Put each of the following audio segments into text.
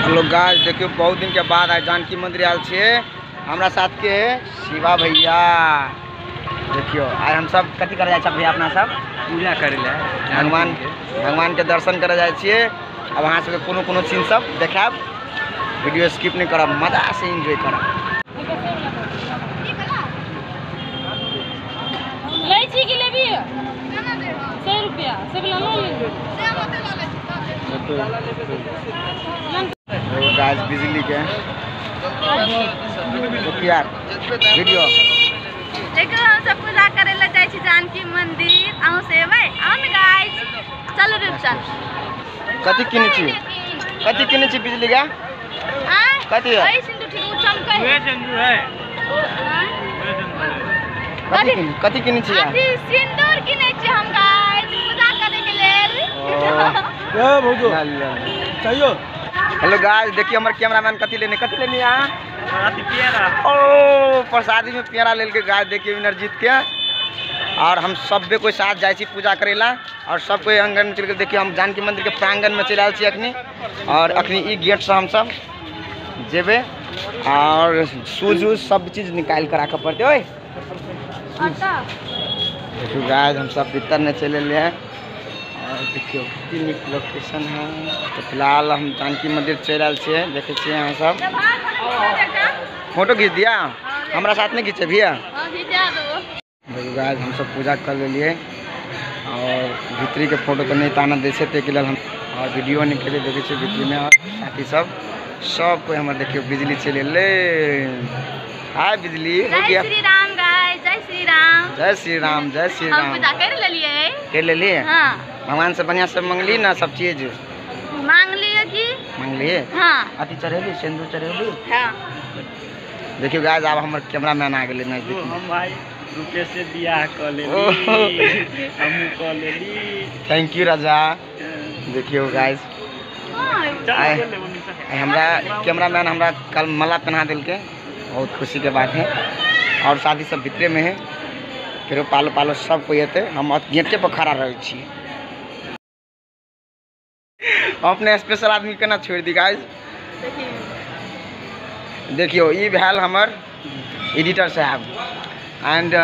Hello guys, देखियो बहुत दिन के बाद आज जानकी मंदिर आयल छे। हमरा साथ के शिवा भैया। देखियो आज हम सब कथी करे जाए भैया, अपना सब पूजा करे भगवान के दर्शन करे जाए छिए। अब अहाँ सबके कोनो सीन सब देखाब, वीडियो स्किप नहीं करब, मजा से एंजॉय करब। ले छी कि लेबी 100 रुपया सब ला लो ले गाइस बिजली के यार वीडियो देखो हम सब पूजा करे ले जाय छी जानकी मंदिर। आउ से भाई आउ न गाइस, चलो रे चल। कथी किने छी बिजली का? हां कथी है? ऐ सिंदूर ठीक चमकै है। सिंदूर है। कथी किने छी? अथी सिंदूर किने छी हम गाइस पूजा करे के लेल। ए भौजो चाहिए। हेलो गाइस, देखिए हमारे कैमरामैन कथी लेने यहाँ पेड़ा। ओ प्रसादी में पेड़ा ले के गाइस देखिए विनर जीत के। और हम सब कोई साथ जाए पूजा करेला और सब कोई आंगन में चल के देखिए हम जानकी मंदिर के प्रांगण में चल आए अखनी। और अखनी ई गेट से हम सब जेबे और शूज सब चीज निकाल कर रखा पड़ते। ओए देखियो गाइस हम सब भीतर में चले ले हैं और देखियो कितनी निक लोकेशन है। तो फिलहाल हम जानकी मंदिर चल आए छे। देखे छे यहाँ सब फोटो खींच दिया, हमारा साथ में खींचे भैया। देखियो गाइस हम सब पूजा कर लिए और भीतरी के फोटो तो नहीं ताना दे के लिए हम और वीडियो निकले देखे छे भीतरी में। और साथी सब कोई हमारे देखियो बिजली चले ले। हाय बिजली हो गया। जय श्री राम गाइस, जय श्री राम। जय श्री राम, जय श्री राम। हम पूजा कर ले लिए। हां भगवान से बढ़िया से मंगली ना सब चीज मांग लिए कि मांग लिए। हां अति चढ़ेली सिंदूर चढ़ेली। हां देखियो गाइस अब हमर कैमरामैन आ गेले नजदीक में। हम भाई रुपए से बियाह कर लेली, हम कर लेली। थैंक यू राजा। देखियो गाइस हमरा कैमरामैन हमरा कल माला पहना दिल के, बहुत खुशी के बात है। और शादी सब भीतरे में है, फिर पालो सब कोई हेते। हम गेटे पर खड़ा रहे छी। अपने स्पेशल आदमी केना छोड़ दी गाइस। देखियो ये भेल हमर एडिटर साहब एंड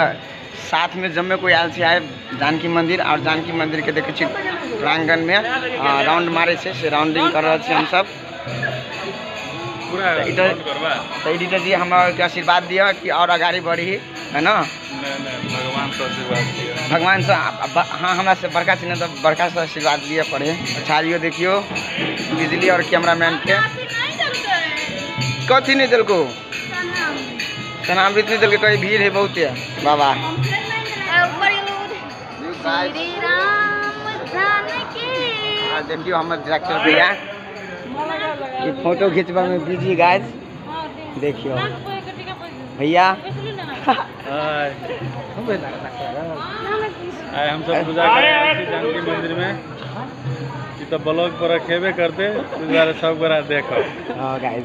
साथ में जम्मे कोई आयल है जानकी मंदिर। और जानकी मंदिर के देखे छी प्रांगण में राउंड मारे से राउंडिंग कर रहे हम सब। एडिटर जी हमारे आशीर्वाद दिया कि और आगाड़ी बढ़ी है ना। भगवान से हाँ हमरा से बड़का चीज तो बड़का से आशीर्वाद दिए पड़े। छाड़ियो देखियो बिजली और कैमरामैन के कथी नहीं दिल को तनामृत नहीं दिल के कहीं भीड़ है बहुत है बाबा। देखियो हमारे डायरेक्टर भैया ये फोटो खींचवा में बिजी गाइस। देखियो भैया हम सब पूजा करे जानकी मंदिर में। तो ब्लॉग पर रखेबे करते सब गोरा देखो। हां गाइस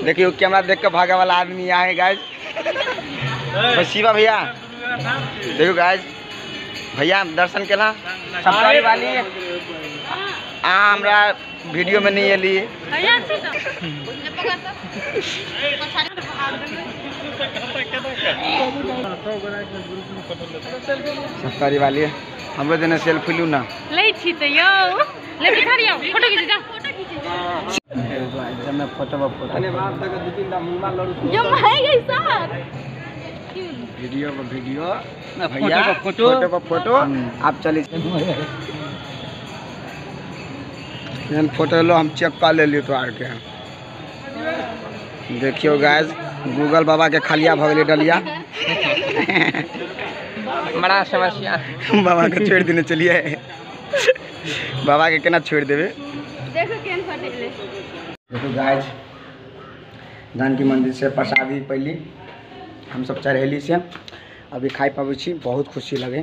देखियो कैमरा देख के भागे वाला आदमी यहाँ है गाइस। शिवा भैया देखियो गाइस भैया दर्शन केला सफारी वाली हमरा वीडियो में नहीं एली। सफारी वाली हमरो देने सेल्फी लू ना ले छी त यो ले बिठारियो फोटो खींच जा। जब मैं फोटो अरे बाप तक दो तीन दा मुंह लड़ू यो मैं गई सर वीडियो ना भैया फोटो आप चले फोटो लो हम चेक कर ले लियो तो आर के। देखियो गाइस गूगल बाबा के खलिया भगले डलिया बड़ा समस्या बाबा के छोड़ देने चलिए। बाबा के केना छोड़ देवे। देखो गाइस जानकी मंदिर से प्रसादी पहली हम सब चढ़ेली से अभी खाई पाबे छी, बहुत खुशी लगे।